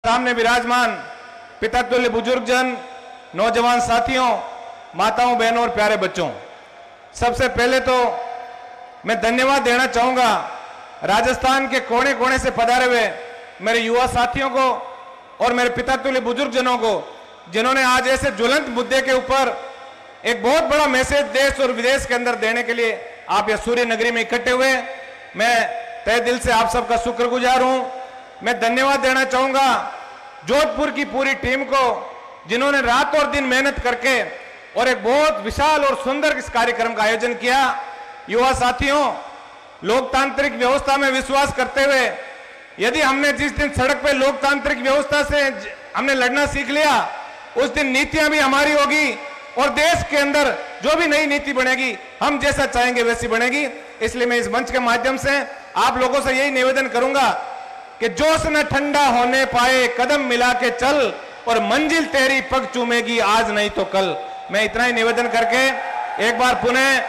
सामने विराजमान पिता तुल्य बुजुर्गजन, नौजवान साथियों, माताओं, बहनों और प्यारे बच्चों, सबसे पहले तो मैं धन्यवाद देना चाहूंगा राजस्थान के कोने कोने से पधारे हुए मेरे युवा साथियों को और मेरे पिता तुल्य बुजुर्गजनों को, जिन्होंने आज ऐसे ज्वलंत मुद्दे के ऊपर एक बहुत बड़ा मैसेज देश और विदेश के अंदर देने के लिए आप यह सूर्य नगरी में इकट्ठे हुए। मैं तहे दिल से आप सबका शुक्रगुजार हूं। मैं धन्यवाद देना चाहूंगा जोधपुर की पूरी टीम को, जिन्होंने रात और दिन मेहनत करके और एक बहुत विशाल और सुंदर इस कार्यक्रम का आयोजन किया। युवा साथियों, लोकतांत्रिक व्यवस्था में विश्वास करते हुए यदि हमने जिस दिन सड़क पे लोकतांत्रिक व्यवस्था से हमने लड़ना सीख लिया, उस दिन नीतियां भी हमारी होगी और देश के अंदर जो भी नई नीति बनेगी हम जैसा चाहेंगे वैसी बनेगी। इसलिए मैं इस मंच के माध्यम से आप लोगों से यही निवेदन करूंगा कि जोश न ठंडा होने पाए, कदम मिला के चल और मंजिल तेरी पग चूमेगी आज नहीं तो कल। मैं इतना ही निवेदन करके एक बार पुनः,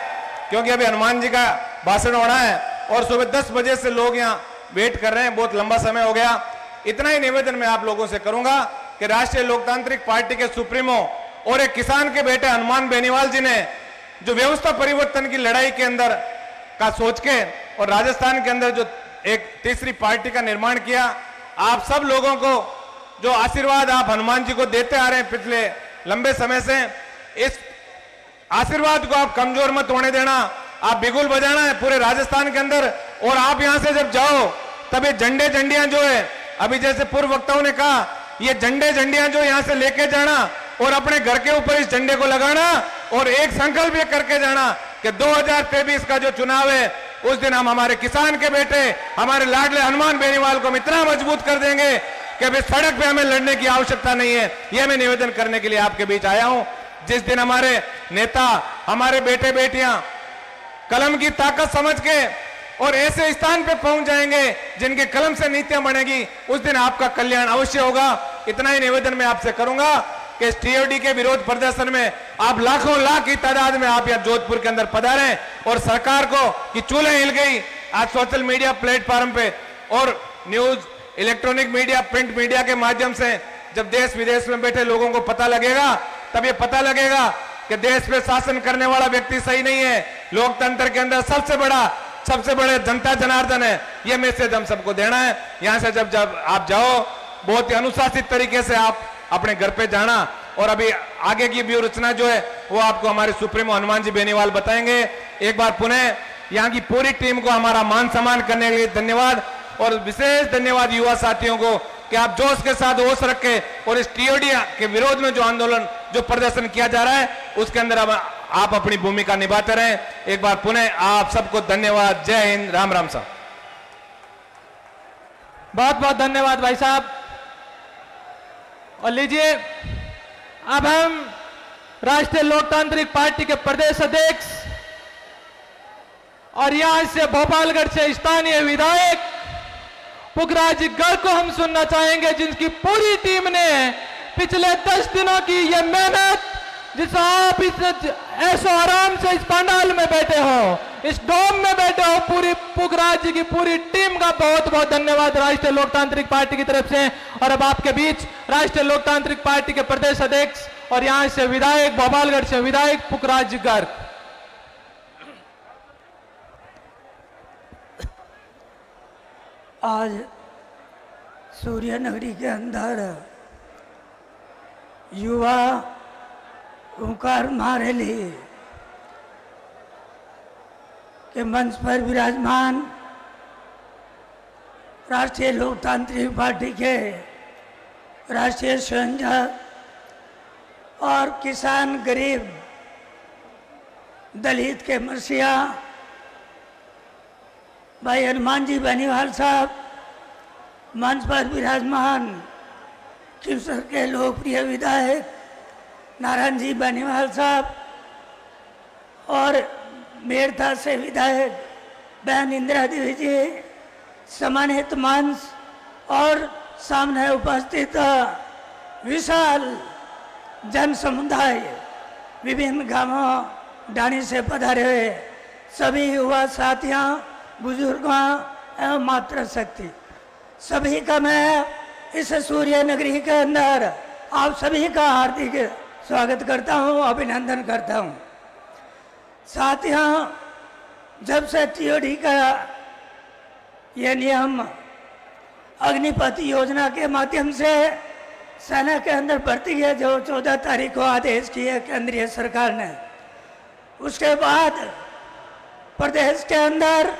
क्योंकि अभी हनुमान जी का भाषण होना है और सुबह 10 बजे से लोग यहाँ वेट कर रहे हैं, बहुत लंबा समय हो गया, इतना ही निवेदन मैं आप लोगों से करूंगा कि राष्ट्रीय लोकतांत्रिक पार्टी के सुप्रीमो और एक किसान के बेटे हनुमान बेनीवाल जी ने जो व्यवस्था परिवर्तन की लड़ाई के अंदर का सोच के और राजस्थान के अंदर जो एक तीसरी पार्टी का निर्माण किया, आप सब लोगों को जो आशीर्वाद आप हनुमान जी को देते आ रहे हैं पिछले लंबे समय से, इस आशीर्वाद को आप कमजोर मत होने देना। आप बिगुल बजाना है पूरे राजस्थान के अंदर। और आप यहां से जब जाओ तब ये झंडे झंडियां जो है, अभी जैसे पूर्व वक्ताओं ने कहा, ये झंडे झंडियां जो यहां से लेके जाना और अपने घर के ऊपर इस झंडे को लगाना और एक संकल्प ये करके जाना कि 2023 का जो चुनाव है उस दिन हम हमारे किसान के बेटे, हमारे लाडले हनुमान बेनीवाल को हम इतना मजबूत कर देंगे कि अभी सड़क पे हमें लड़ने की आवश्यकता नहीं है। यह मैं निवेदन करने के लिए आपके बीच आया हूं। जिस दिन हमारे नेता, हमारे बेटे बेटियां कलम की ताकत समझ के और ऐसे स्थान पे पहुंच जाएंगे जिनके कलम से नीतियां बनेगी, उस दिन आपका कल्याण अवश्य होगा। इतना ही निवेदन मैं आपसे करूंगा कि इस टीओडी के विरोध प्रदर्शन में आप लाखों लाख की तादाद में आप यहाँ जोधपुर के अंदर पधारें और सरकार को कि चूल्हे हिल गई। आज सोशल मीडिया प्लेटफॉर्म पे और news, electronic media, print media के माध्यम से जब देश विदेश में बैठे लोगों को पता लगेगा, तब ये पता लगेगा कि देश पे शासन करने वाला व्यक्ति सही नहीं है। लोकतंत्र के अंदर सबसे बड़े जनता जनार्दन है। ये मैसेज हम सबको देना है। यहां से जब आप जाओ, बहुत ही अनुशासित तरीके से आप अपने घर पे जाना। और अभी आगे की व्यूह रचना जो है वो आपको हमारे सुप्रीमो हनुमान जी बेनीवाल बताएंगे। एक बार पुनः यहाँ की पूरी टीम को हमारा मान सम्मान करने के लिए धन्यवाद और विशेष धन्यवाद युवा साथियों को कि आप जोश के साथ होश रख के और इस टीओडी के विरोध में जो आंदोलन, जो प्रदर्शन किया जा रहा है, उसके अंदर अब आप अपनी भूमिका निभाते रहें। एक बार पुनः आप सबको धन्यवाद। जय हिंद, राम राम साहब। बहुत बहुत धन्यवाद भाई साहब। और लीजिए, अब हम राष्ट्रीय लोकतांत्रिक पार्टी के प्रदेश अध्यक्ष और यहां से भोपालगढ़ से स्थानीय विधायक पुखराज गर्ग को हम सुनना चाहेंगे, जिनकी पूरी टीम ने पिछले 10 दिनों की ये मेहनत, जिस आप इस ऐसो आराम से इस पंडाल में बैठे हो, इस डोम में बैठे हो, पूरी पुखराज जी की पूरी टीम का बहुत बहुत धन्यवाद राष्ट्रीय लोकतांत्रिक पार्टी की तरफ से। और अब आपके बीच राष्ट्रीय लोकतांत्रिक पार्टी के प्रदेश अध्यक्ष और यहां से विधायक, भोपालगढ़ से विधायक पुखराज गर्ग। आज सूर्य नगरी के अंदर युवा ओंकार महारैली के मंच पर विराजमान राष्ट्रीय लोकतांत्रिक पार्टी के राष्ट्रीय संयोजक और किसान, गरीब, दलित के मसीहा भाई हनुमान जी बेनीवाल साहब, मंच पर विराजमान खिवसर के लोकप्रिय विधायक नारायण जी बेनीवाल साहब और मेरठा से विधायक बहन इंदिरा देवी जी, सम्मानित मंच और सामने उपस्थित विशाल जन समुदाय, विभिन्न गांवों डाणी से पधारे हुए सभी युवा साथियों, बुजुर्गों एवं मातृशक्ति, सभी का मैं इस सूर्य नगरी के अंदर आप सभी का हार्दिक स्वागत करता हूं, अभिनंदन करता हूं। साथियों, जब से टीओडी का ये नियम अग्निपथ योजना के माध्यम से सेना के अंदर भर्ती है, जो 14 तारीख को आदेश किया केंद्रीय सरकार ने, उसके बाद प्रदेश के अंदर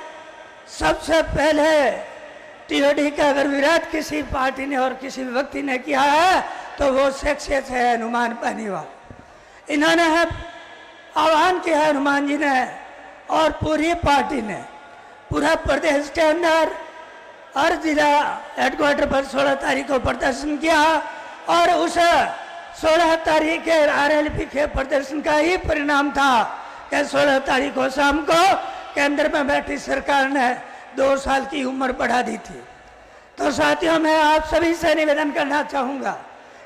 सबसे पहले टीओडी का अगर विरोध किसी पार्टी ने और किसी व्यक्ति ने किया है तो वो शख्सियत है हनुमान बेनीवाल। इन्होंने आह्वान किया हनुमान जी ने और पूरी पार्टी ने पूरा प्रदेश के अंदर हर जिला हेडक्वार्टर पर 16 तारीख को प्रदर्शन किया और उस 16 तारीख के आरएलपी के प्रदर्शन का ही परिणाम था कि 16 तारीख को शाम को केंद्र में बैठी सरकार ने 2 साल की उम्र बढ़ा दी थी। तो साथियों, मैं आप सभी से निवेदन करना चाहूँगा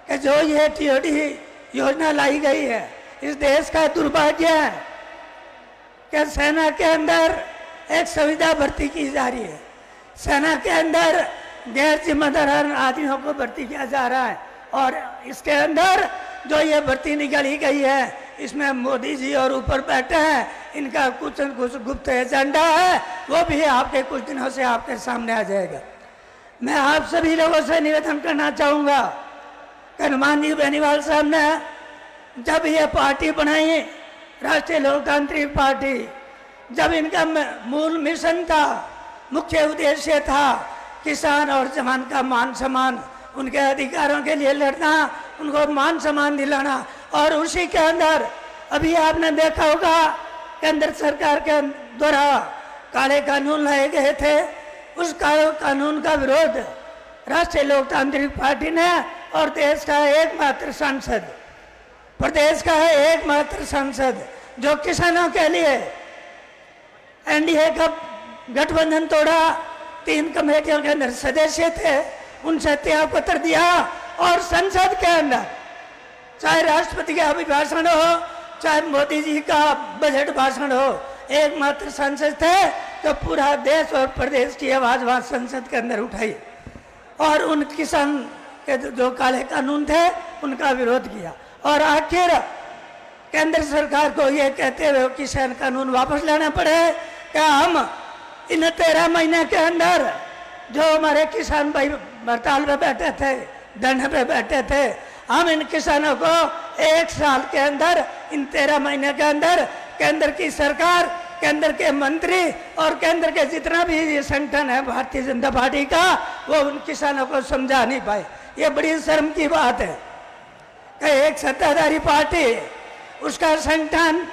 कि जो ये टीओडी योजना लाई गई है, इस देश का दुर्भाग्य है कि सेना के अंदर एक सुविधा भर्ती की जा रही है। सेना के अंदर गैर जिम्मेदार आदमियों को भर्ती किया जा रहा है और इसके अंदर जो ये भर्ती निकाली गई है, इसमें मोदी जी और ऊपर बैठे हैं, इनका कुछ न कुछ गुप्त एजेंडा है, वो भी आपके कुछ दिनों से आपके सामने आ जाएगा। मैं आप सभी लोगों से निवेदन करना चाहूँगा कि हनुमान जी बेनीवाल साहब ने जब ये पार्टी बनाई, राष्ट्रीय लोकतांत्रिक पार्टी, जब इनका मूल मिशन था, मुख्य उद्देश्य था किसान और जवान का मान सम्मान, उनके अधिकारों के लिए लड़ना, उनको मान सम्मान दिलाना, और उसी के अंदर अभी आपने देखा होगा केंद्र सरकार के द्वारा काले कानून लाए गए थे। उस काले कानून का विरोध राष्ट्रीय लोकतांत्रिक पार्टी ने और देश का एकमात्र सांसद, प्रदेश का एकमात्र सांसद जो किसानों के लिए एनडीए का गठबंधन तोड़ा, 3 कमेटियों के अंदर सदस्य थे, उनसे त्याग पत्र दिया और संसद के अंदर चाहे राष्ट्रपति का अभिभाषण हो, चाहे मोदी जी का बजट भाषण हो, एकमात्र सांसद थे तो पूरा देश और प्रदेश की आवाज वहां संसद के अंदर उठाई और उन किसान के जो काले कानून थे उनका विरोध किया। और आखिर केंद्र सरकार को ये कहते हुए किसान कानून वापस लेना पड़े कि हम इन 13 महीने के अंदर जो हमारे किसान भाई हड़ताल पे बैठे थे, धरने पे बैठे थे, हम इन किसानों को 1 साल के अंदर, इन 13 महीने के अंदर केंद्र की सरकार, केंद्र के मंत्री और केंद्र के जितना भी संगठन है भारतीय जनता पार्टी का, वो उन किसानों को समझा नहीं पाए। ये बड़ी शर्म की बात है कि एक सत्ताधारी पार्टी, उसका संगठन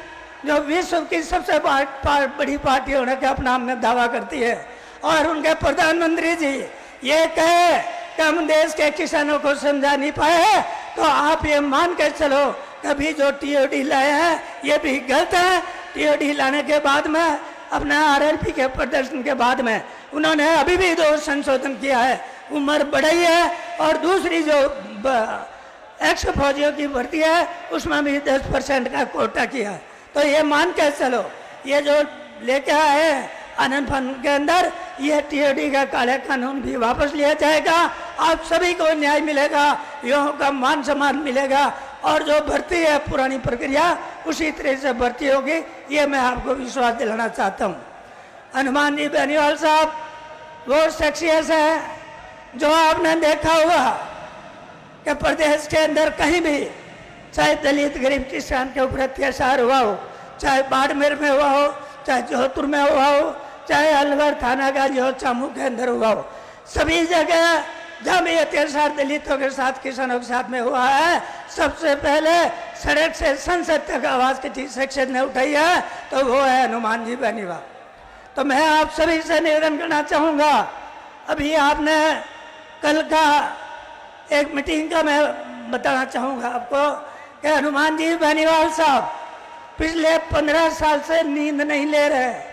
जो विश्व की सबसे बड़ी पार्टी होने के अपना में दावा करती है, और उनके प्रधानमंत्री जी ये कहे कि हम देश के किसानों को समझा नहीं पाए, तो आप ये मान के चलो कभी जो टीओडी लाए हैं ये भी गलत है। टीओडी लाने के बाद में, अपना आरएलपी के प्रदर्शन के बाद में, उन्होंने अभी भी 2 संशोधन किया है, उम्र बढ़ाई है, और दूसरी जो एक्स फौजियों की भर्ती है उसमें भी 10% का कोटा किया है। तो ये मान के चलो, ये जो लेके आए आनंद फन के अंदर, ये टीओडी का काले कानून भी वापस लिया जाएगा, आप सभी को न्याय मिलेगा, युवाओं का मान सम्मान मिलेगा, और जो भर्ती है पुरानी प्रक्रिया उसी तरह से भर्ती होगी, ये मैं आपको विश्वास दिलाना चाहता हूँ। हनुमान जी बेनीवाल साहब वो शख्सियत है जो आपने देखा होगा कि प्रदेश के अंदर कहीं भी, चाहे दलित गरीब किसान के ऊपर अत्याचार हुआ हो, चाहे बाड़मेर में हुआ हो, चाहे जोधपुर में हुआ हो, चाहे अलवर थाना का जो चामू के अंदर हुआ हो, सभी जगह जब ये अत्याचार दलितों के साथ, किसानों के साथ में हुआ है, सबसे पहले सड़क से संसद तक आवाज किसी शख्सियत ने उठाई है तो वो है हनुमान जी बेनीवाल। तो मैं आप सभी से निवेदन करना चाहूँगा, अभी आपने कल का एक मीटिंग का मैं बताना चाहूँगा आपको कि हनुमान जी बेनीवाल साहब पिछले 15 साल से नींद नहीं ले रहे।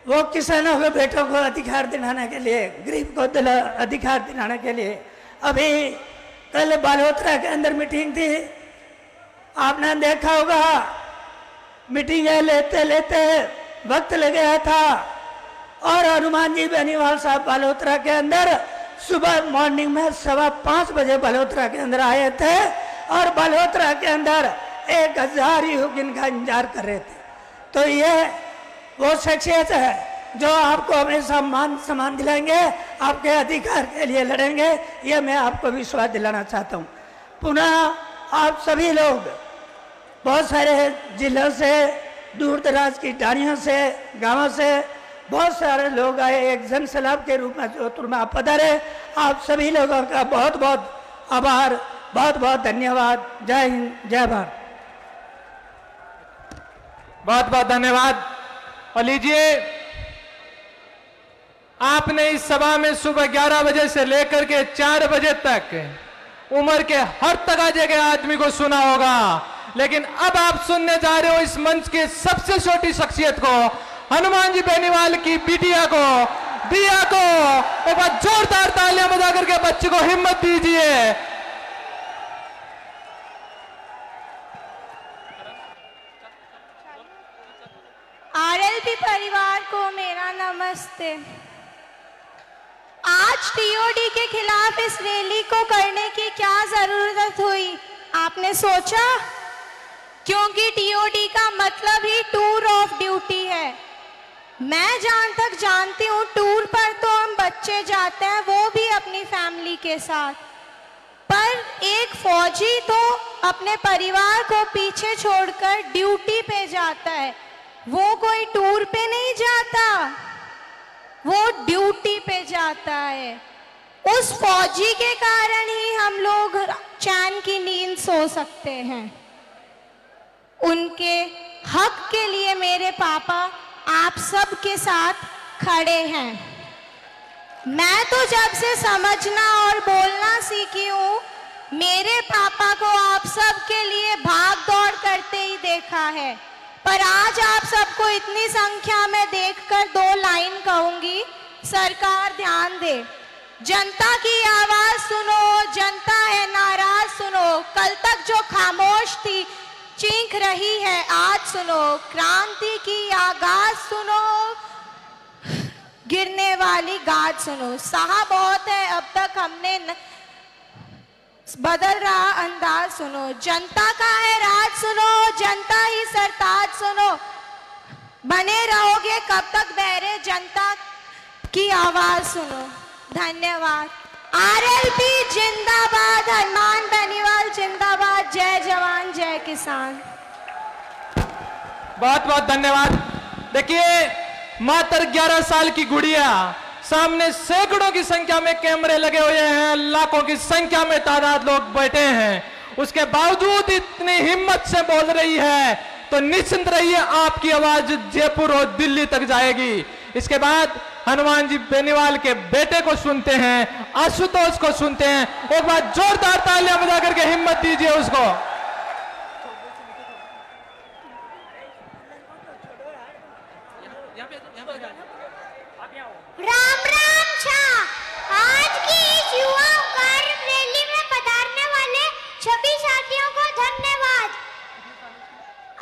वो किसानों के बेटों को अधिकार दिलाने के लिए, गरीब को अधिकार दिलाने के लिए, अभी कल बालोतरा के अंदर मीटिंग थी, आपने देखा होगा, मीटिंगें लेते लेते वक्त लग गया था, और हनुमान जी बेनीवाल साहब बालोतरा के अंदर सुबह मॉर्निंग में 5:15 बजे बलहोत्रा के अंदर आए थे और बलहोत्रा के अंदर 1000 युवक इनका इंतजार कर रहे थे। तो ये वो शख्सियत है जो आपको हमेशा मान सम्मान दिलाएंगे, आपके अधिकार के लिए लड़ेंगे, ये मैं आपको विश्वास दिलाना चाहता हूँ। पुनः आप सभी लोग बहुत सारे जिलों से, दूर दराज की डानियों से, गांवों से बहुत सारे लोग आए, एक जन सैलाब के रूप में जोधपुर में आप पधारे। आप सभी लोगों का बहुत बहुत आभार, बहुत बहुत धन्यवाद। जय हिंद, जय भारत। बहुत बहुत धन्यवाद। और लीजिए, आपने इस सभा में सुबह 11 बजे से लेकर के 4 बजे तक उम्र के हर तकाजे के आदमी को सुना होगा, लेकिन अब आप सुनने जा रहे हो इस मंच के सबसे छोटी शख्सियत को, हनुमान जी बेनीवाल की बिटिया को, दिया को। एक बार जोरदार तालियां बजा करके बच्चे को हिम्मत दीजिए। आरएलपी परिवार को मेरा नमस्ते। आज टीओडी के खिलाफ इस रैली को करने की क्या जरूरत हुई, आपने सोचा? क्योंकि टीओडी का मतलब ही टूर ऑफ ड्यूटी है। मैं जहां तक जानती हूँ, टूर पर तो हम बच्चे जाते हैं, वो भी अपनी फैमिली के साथ, पर एक फौजी तो अपने परिवार को पीछे छोड़कर ड्यूटी पे जाता है। वो कोई टूर पे नहीं जाता, वो ड्यूटी पे जाता है। उस फौजी के कारण ही हम लोग चैन की नींद सो सकते हैं। उनके हक के लिए मेरे पापा आप सब के साथ खड़े हैं। मैं तो जब से समझना और बोलना सीखी हूँ, मेरे पापा को आप सब के लिए भाग दौड़ करते ही देखा है। पर आज आप सबको इतनी संख्या में देखकर 2 लाइन कहूंगी। सरकार ध्यान दे, जनता की आवाज सुनो, जनता है नाराज सुनो। कल तक जो खामोश थी चीख रही है आज सुनो। क्रांति की आगाज सुनो, गिरने वाली गाज सुनो। सहा बहुत है अब तक हमने बदल रहा अंदाज सुनो। जनता का है राज सुनो, जनता ही सरताज सुनो। बने रहोगे कब तक बहरे, जनता की आवाज सुनो। धन्यवाद। आरएलपी जिंदाबाद, हनुमान बेनीवाल जिंदाबाद। जय जवान जय किसान। बहुत बहुत धन्यवाद। देखिए, मात्र 11 साल की गुड़िया, सामने सैकड़ों की संख्या में कैमरे लगे हुए हैं, लाखों की संख्या में तादाद लोग बैठे हैं, उसके बावजूद इतनी हिम्मत से बोल रही है, तो निश्चिंत रहिए आपकी आवाज जयपुर और दिल्ली तक जाएगी। इसके बाद हनुमान जी बेनीवाल के बेटे को सुनते हैं, आशुतोष को सुनते हैं। एक बार जोरदार तालियां बजा करके हिम्मत दीजिए उसको। राम राम शाह। आज की इस युवा कार्य रैली में पधारने वाले सभी साथियों को धन्यवाद।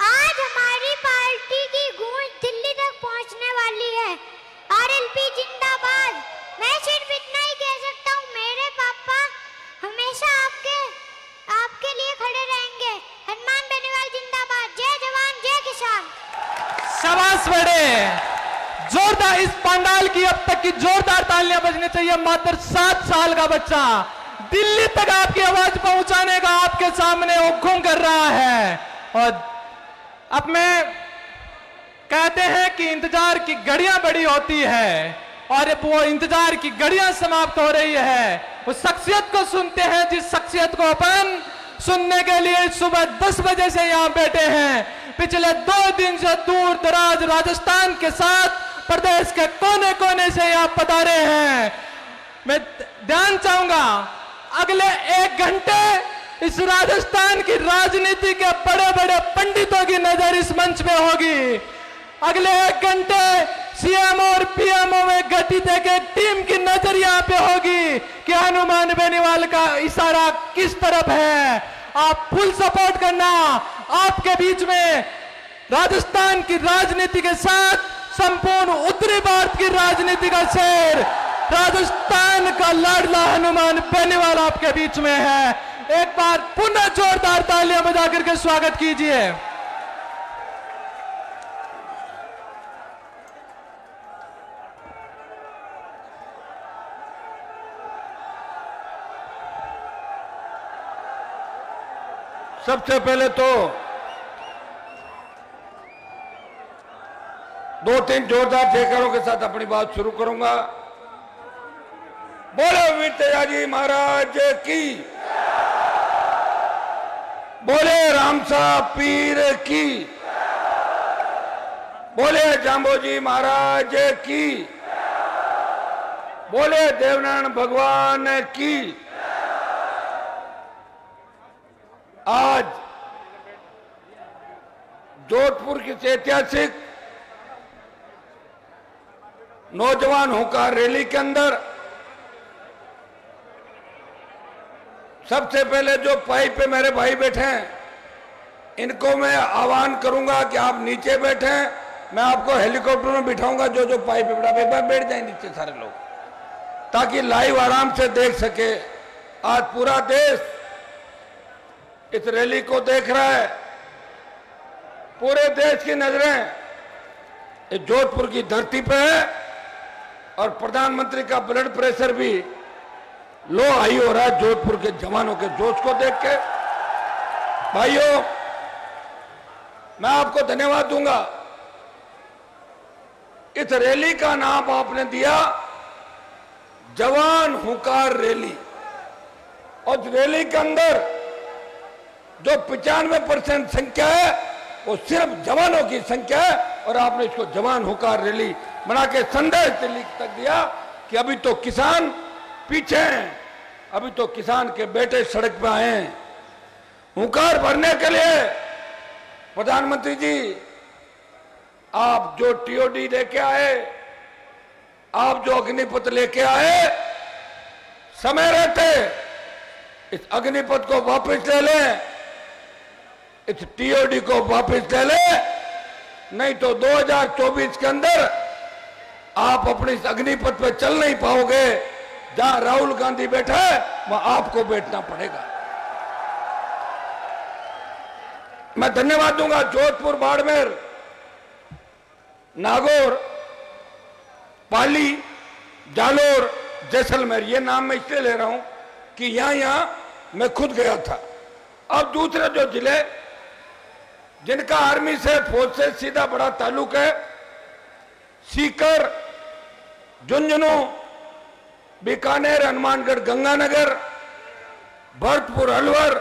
आज हमारी पार्टी की गूंज दिल्ली तक पहुंचने वाली है। आरएलपी जिंदाबाद। मैं सिर्फ इतना ही कह सकता हूँ, मेरे पापा हमेशा आपके लिए खड़े रहेंगे। हनुमान बेनीवाल जिंदाबाद। जय जवान जय किसान। शाबाश बेटे, जोरदार। इस पंडाल की अब तक की जोरदार तालियां बजनी चाहिए। मात्र 7 साल का बच्चा दिल्ली तक आपकी आवाज पहुंचाने का आपके सामने हुक्म कर रहा है। और अब मैं कहते हैं कि इंतजार की घड़ियां बड़ी होती है, और वो इंतजार की घड़ियां समाप्त हो रही है। उस शख्सियत को सुनते हैं जिस शख्सियत को अपन सुनने के लिए सुबह 10 बजे से यहाँ बैठे हैं। पिछले 2 दिन से दूर दराज राजस्थान के साथ प्रदेश के कोने कोने से यहाँ पधारे हैं। मैं ध्यान चाहूंगा, अगले 1 घंटे इस राजस्थान की राजनीति के बड़े बड़े पंडितों की नजर इस मंच में होगी। अगले 1 घंटे सीएम और पीएमओ में गठित एक टीम की नजर यहाँ पे होगी कि हनुमान बेनीवाल का इशारा किस तरफ है। आप फुल सपोर्ट करना। आपके बीच में राजस्थान की राजनीति के साथ संपूर्ण उत्तरी भारत की राजनीति का शेर राजस्थान का लाडला हनुमान बेनीवाल आपके बीच में है। एक बार पुनः जोरदार तालियां बजा करके स्वागत कीजिए। सबसे पहले तो 2-3 जोरदार जयकारों के साथ अपनी बात शुरू करूंगा। बोले वीर तेजाजी महाराज की, बोले रामसा पीर की, बोले जाम्बोजी महाराज की, बोले देवनारायण भगवान की। आज जोधपुर की ऐतिहासिक नौजवान हुंकार रैली के अंदर सबसे पहले जो पाइप पे मेरे भाई बैठे हैं, इनको मैं आह्वान करूंगा कि आप नीचे बैठें। मैं आपको हेलीकॉप्टर में बिठाऊंगा, जो जो पाइप पे बैठा, एक बार बैठ जाए नीचे सारे लोग, ताकि लाइव आराम से देख सके। आज पूरा देश इस रैली को देख रहा है। पूरे देश की नजरें इस जोधपुर की धरती पे है और प्रधानमंत्री का ब्लड प्रेशर भी लो हाई हो रहा है जोधपुर के जवानों के जोश को देख के। भाइयों, मैं आपको धन्यवाद दूंगा। इस रैली का नाम आपने दिया जवान हुंकार रैली, और इस रैली के अंदर जो 95% संख्या है वो सिर्फ जवानों की संख्या है, और आपने इसको जवान हुंकार रैली बना के संदेश दिल्ली तक दिया कि अभी तो किसान पीछे हैं, अभी तो किसान के बेटे सड़क पे आए हैं। हुंकार भरने के लिए प्रधानमंत्री जी, आप जो टीओडी लेके आए, आप जो अग्निपथ लेके आए, समय रहते इस अग्निपथ को वापस ले लें, इस टीओडी को वापस ले लें, नहीं तो 2024 के अंदर आप अपने इस अग्निपथ पे चल नहीं पाओगे। जहां राहुल गांधी बैठा है वहां आपको बैठना पड़ेगा। मैं धन्यवाद दूंगा जोधपुर, बाड़मेर, नागौर, पाली, जालोर, जैसलमेर, ये नाम मैं इसलिए ले रहा हूं कि यहां मैं खुद गया था। अब दूसरे जो जिले जिनका आर्मी से, फौज से सीधा बड़ा ताल्लुक है, सीकर, झुंझुनू, बीकानेर, हनुमानगढ़, गंगानगर, भरतपुर, अलवर,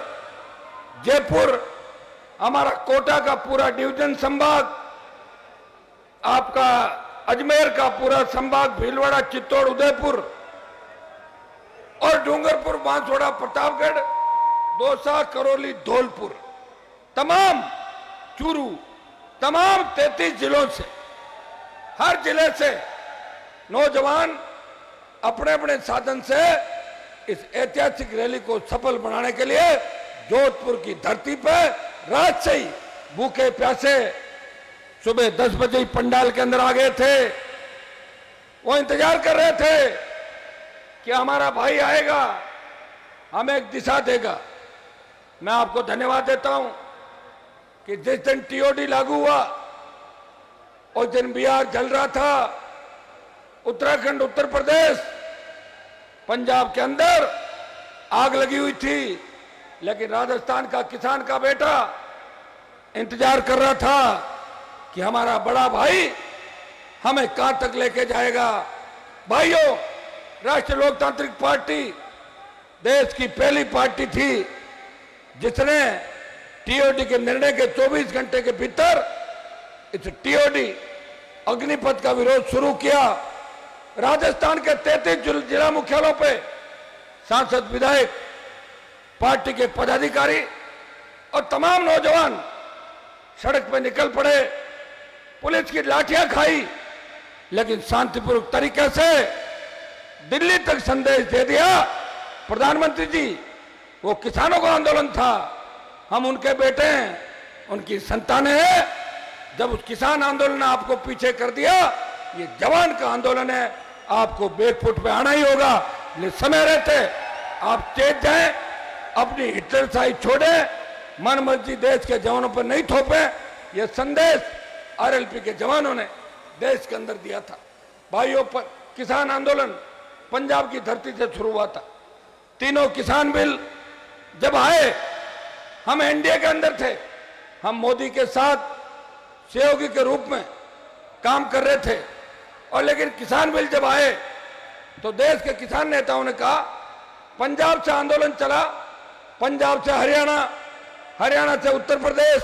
जयपुर, हमारा कोटा का पूरा डिवीजन संभाग, आपका अजमेर का पूरा संभाग, भीलवाड़ा, चित्तौड़, उदयपुर और डूंगरपुर, बांसवाड़ा, प्रतापगढ़, दौसा, करौली, धौलपुर, तमाम चूरू, तमाम 33 जिलों से, हर जिले से नौजवान अपने अपने साधन से इस ऐतिहासिक रैली को सफल बनाने के लिए जोधपुर की धरती पर रात से ही भूखे प्यासे सुबह 10 बजे ही पंडाल के अंदर आ गए थे। वो इंतजार कर रहे थे कि हमारा भाई आएगा, हमें एक दिशा देगा। मैं आपको धन्यवाद देता हूं कि जिस दिन टीओडी लागू हुआ उस दिन बिहार जल रहा था, उत्तराखंड, उत्तर प्रदेश, पंजाब के अंदर आग लगी हुई थी, लेकिन राजस्थान का किसान का बेटा इंतजार कर रहा था कि हमारा बड़ा भाई हमें कहां तक लेके जाएगा। भाइयों, राष्ट्रीय लोकतांत्रिक पार्टी देश की पहली पार्टी थी जिसने टीओडी के निर्णय के 24 घंटे के भीतर इस टीओडी अग्निपथ का विरोध शुरू किया। राजस्थान के 33 जिला मुख्यालयों पे सांसद, विधायक, पार्टी के पदाधिकारी और तमाम नौजवान सड़क पे निकल पड़े। पुलिस की लाठियां खाई, लेकिन शांतिपूर्वक तरीके से दिल्ली तक संदेश दे दिया, प्रधानमंत्री जी, वो किसानों का आंदोलन था, हम उनके बेटे हैं, उनकी संतानें हैं। जब उस किसान आंदोलन ने आपको पीछे कर दिया, ये जवान का आंदोलन है। आपको बैकफुट पे आना ही होगा। लेकिन समय रहते आप चेत जाएं, अपनी हिटलर शाही छोड़े, मन मर्जी देश के जवानों पर नहीं थोपे। यह संदेश आरएलपी के जवानों ने देश के अंदर दिया था। भाइयों, पर किसान आंदोलन पंजाब की धरती से शुरू हुआ था। तीनों किसान बिल जब आए, हम एनडीए के अंदर थे, हम मोदी के साथ सहयोगी के रूप में काम कर रहे थे। और लेकिन किसान बिल जब आए तो देश के किसान नेताओं ने कहा, पंजाब से आंदोलन चला, पंजाब से हरियाणा, हरियाणा से उत्तर प्रदेश,